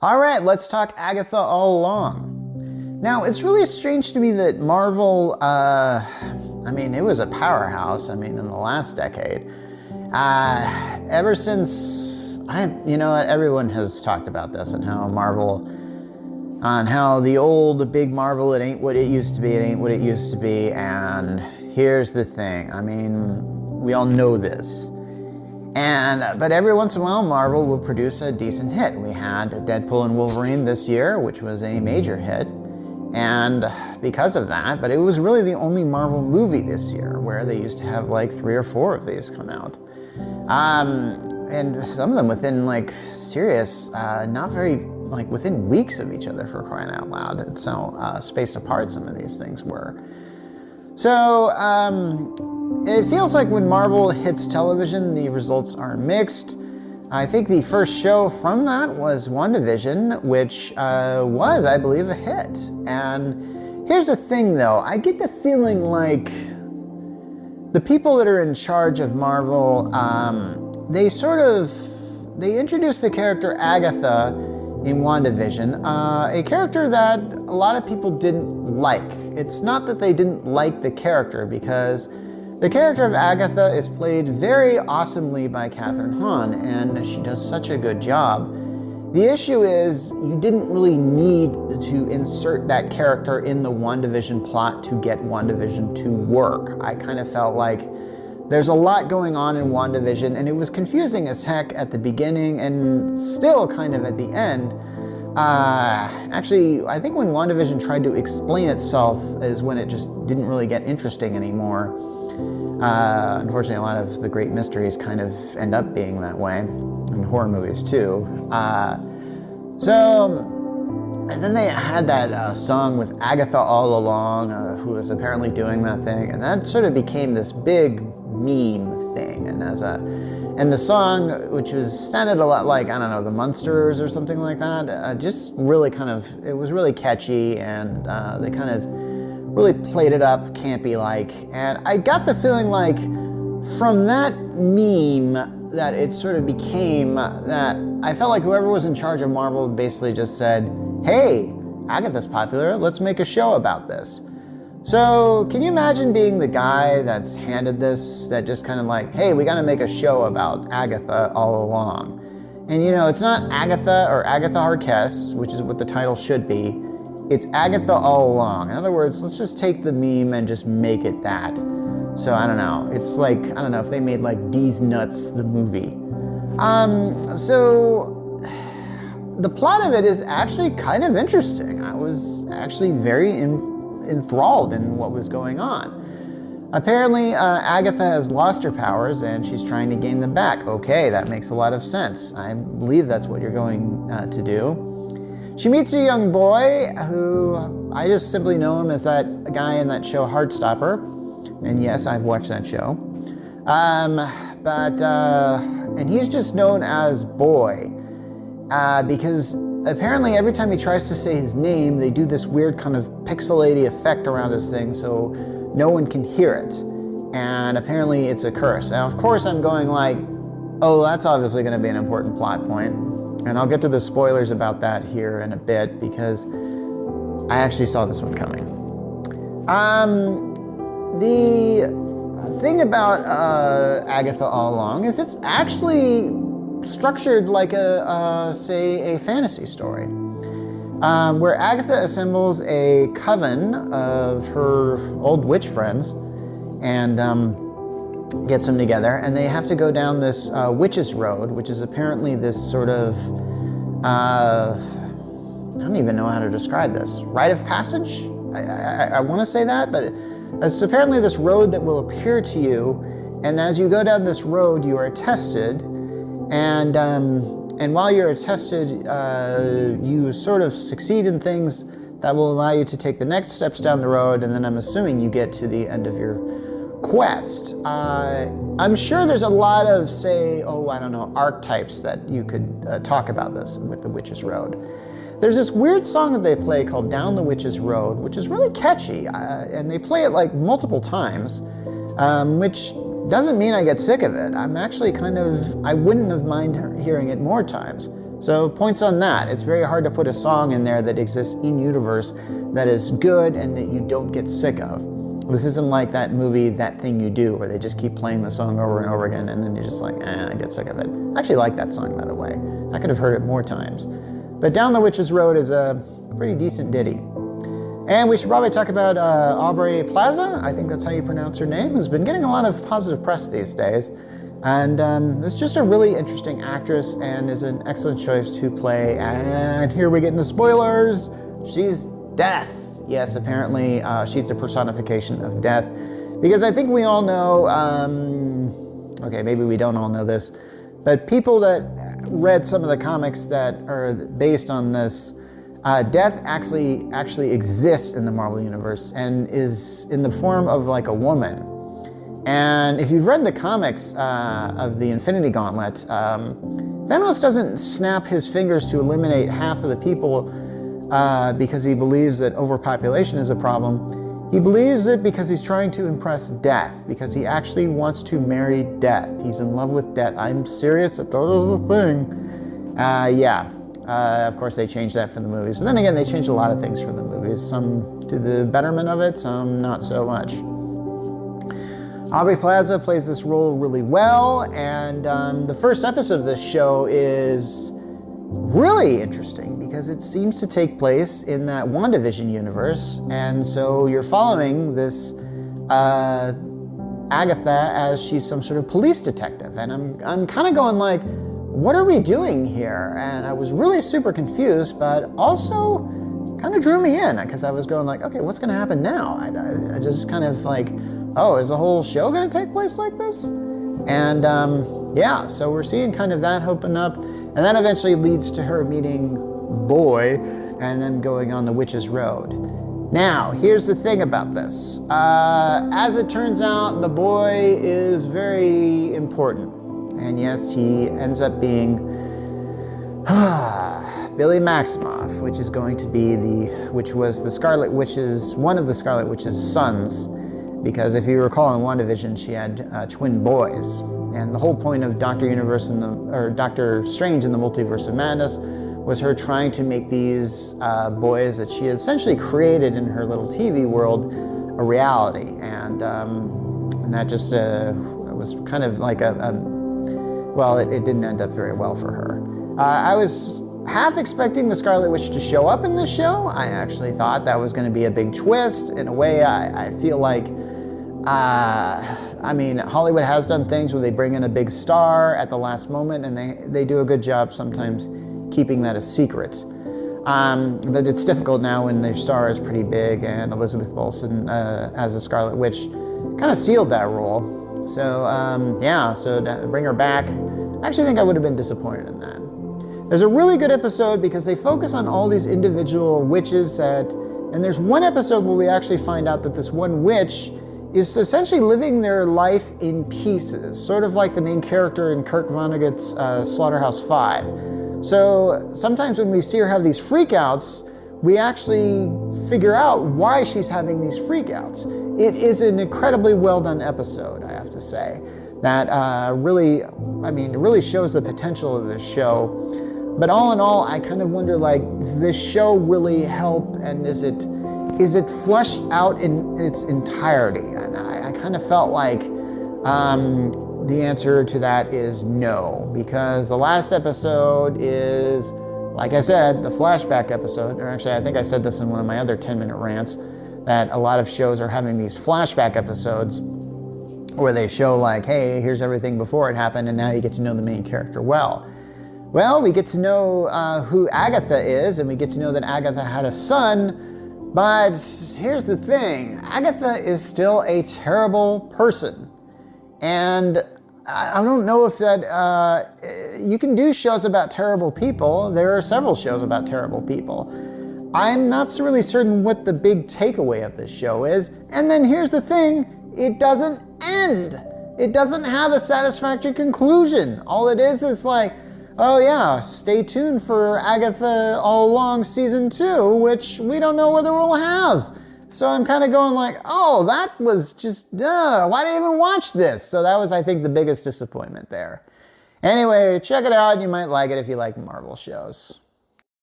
All right, let's talk Agatha all along. Now, it's really strange to me that Marvel, it was a powerhouse, in the last decade. Ever since, everyone has talked about this and how the old big Marvel, it ain't what it used to be, it ain't what it used to be. And here's the thing, we all know this. But every once in a while, Marvel will produce a decent hit. We had Deadpool and Wolverine this year, which was a major hit. And because of that, but it was really the only Marvel movie this year where they used to have like 3 or 4 of these come out. And some of them within not very, within weeks of each other, for crying out loud. So spaced apart some of these things were. So, it feels like when Marvel hits television, the results are mixed. I think the first show from that was WandaVision, which was, I believe, a hit. And here's the thing, though. I get the feeling like the people that are in charge of Marvel, they introduced the character Agatha in WandaVision, a character that a lot of people didn't like. It's not that they didn't like the character, because the character of Agatha is played very awesomely by Kathryn Hahn, and she does such a good job. The issue is, you didn't really need to insert that character in the WandaVision plot to get WandaVision to work. I kind of felt like there's a lot going on in WandaVision, and it was confusing as heck at the beginning and still kind of at the end. Actually, I think when WandaVision tried to explain itself is when it just didn't really get interesting anymore. Unfortunately, a lot of the great mysteries kind of end up being that way, in horror movies too. And then they had that song with Agatha all along, who was apparently doing that thing, and that sort of became this big meme thing. And the song, which sounded a lot like, the Munsters or something like that, just really it was really catchy, and they kind of really played it up campy-like. And I got the feeling like from that meme that it sort of became that I felt like whoever was in charge of Marvel basically just said, hey, Agatha's popular, let's make a show about this. So can you imagine being the guy that's handed this, that just kind of like, hey, we gotta make a show about Agatha all along. And it's not Agatha or Agatha Harkness, which is what the title should be. It's Agatha all along. In other words, let's just take the meme and just make it that. So I don't know. It's like, I don't know if they made like D's Nuts, the movie. So the plot of it is actually kind of interesting. I was actually very enthralled in what was going on. Apparently, Agatha has lost her powers and she's trying to gain them back. Okay, that makes a lot of sense. I believe that's what you're going to do. She meets a young boy who I just simply know him as that guy in that show Heartstopper. And yes, I've watched that show. And he's just known as Boy because apparently every time he tries to say his name, they do this weird kind of pixelated effect around his thing so no one can hear it. And apparently it's a curse. Now, of course, I'm going like, oh, that's obviously going to be an important plot point. And I'll get to the spoilers about that here in a bit because I actually saw this one coming. The thing about Agatha all along is it's actually structured like a fantasy story, where Agatha assembles a coven of her old witch friends and gets them together, and they have to go down this witch's road, which is apparently this sort of, I don't even know how to describe this, rite of passage? I want to say that, but it's apparently this road that will appear to you, and as you go down this road, you are tested, and while you're tested, you sort of succeed in things that will allow you to take the next steps down the road, and then I'm assuming you get to the end of your quest. I'm sure there's a lot of, archetypes that you could talk about this with the Witch's Road. There's this weird song that they play called Down the Witch's Road, which is really catchy, and they play it like multiple times, which doesn't mean I get sick of it. I'm actually I wouldn't have minded hearing it more times. So points on that. It's very hard to put a song in there that exists in universe that is good and that you don't get sick of. This isn't like that movie, That Thing You Do, where they just keep playing the song over and over again and then you're just like, I get sick of it. I actually like that song, by the way. I could have heard it more times. But Down the Witch's Road is a pretty decent ditty. And we should probably talk about Aubrey Plaza, I think that's how you pronounce her name, who's been getting a lot of positive press these days. And is just a really interesting actress and is an excellent choice to play. And here we get into spoilers. She's death. Yes, apparently she's the personification of death. Because I think we all know, okay, maybe we don't all know this, but people that read some of the comics that are based on this, death actually exists in the Marvel Universe and is in the form of like a woman. And if you've read the comics of the Infinity Gauntlet, Thanos doesn't snap his fingers to eliminate half of the people because he believes that overpopulation is a problem. He believes it because he's trying to impress Death, because he actually wants to marry Death. He's in love with Death. I'm serious, I thought it was a thing. Of course they changed that for the movies. But then again, they changed a lot of things for the movies. Some to the betterment of it, some not so much. Aubrey Plaza plays this role really well, and the first episode of this show is really interesting because it seems to take place in that WandaVision universe, and so you're following this Agatha as she's some sort of police detective, and I'm kind of going like, what are we doing here? And I was really super confused, but also kind of drew me in because I was going like, okay, what's going to happen now? I just kind of like, oh, is the whole show going to take place like this? And yeah, so we're seeing kind of that open up, and that eventually leads to her meeting Boy and then going on the Witch's Road. Now, here's the thing about this. As it turns out, the Boy is very important. And yes, he ends up being Billy Maximoff, which is going to be which was the Scarlet Witch's, one of the Scarlet Witch's sons. Because if you recall in WandaVision, she had twin boys. And the whole point of Doctor Strange in the Multiverse of Madness was her trying to make these boys that she had essentially created in her little TV world a reality. And that just was kind of like well, it didn't end up very well for her. I was half expecting the Scarlet Witch to show up in this show. I actually thought that was going to be a big twist. In a way, I feel like, I mean, Hollywood has done things where they bring in a big star at the last moment, and they do a good job sometimes keeping that a secret. But it's difficult now when their star is pretty big, and Elizabeth Olsen as a Scarlet Witch kind of sealed that role. So yeah, so to bring her back, I actually think I would have been disappointed in that. There's a really good episode because they focus on all these individual witches and there's one episode where we actually find out that this one witch is essentially living their life in pieces, sort of like the main character in Kurt Vonnegut's Slaughterhouse-5. So sometimes when we see her have these freakouts, we actually figure out why she's having these freakouts. It is an incredibly well done episode, I have to say. That really shows the potential of this show. But all in all, I kind of wonder, like, does this show really help, and is it fleshed out in its entirety? And I kind of felt like the answer to that is no, because the last episode is, like I said, the flashback episode, or actually I think I said this in one of my other 10-minute rants, that a lot of shows are having these flashback episodes where they show like, hey, here's everything before it happened, and now you get to know the main character well. Well, we get to know who Agatha is, and we get to know that Agatha had a son, but here's the thing, Agatha is still a terrible person. And I don't know if that, you can do shows about terrible people. There are several shows about terrible people. I'm not really certain what the big takeaway of this show is. And then here's the thing, it doesn't end. It doesn't have a satisfactory conclusion. All it is like, oh yeah, stay tuned for Agatha All Along Season 2, which we don't know whether we'll have. So I'm kind of going like, oh, that was just, why did I even watch this? So that was, I think, the biggest disappointment there. Anyway, check it out. You might like it if you like Marvel shows.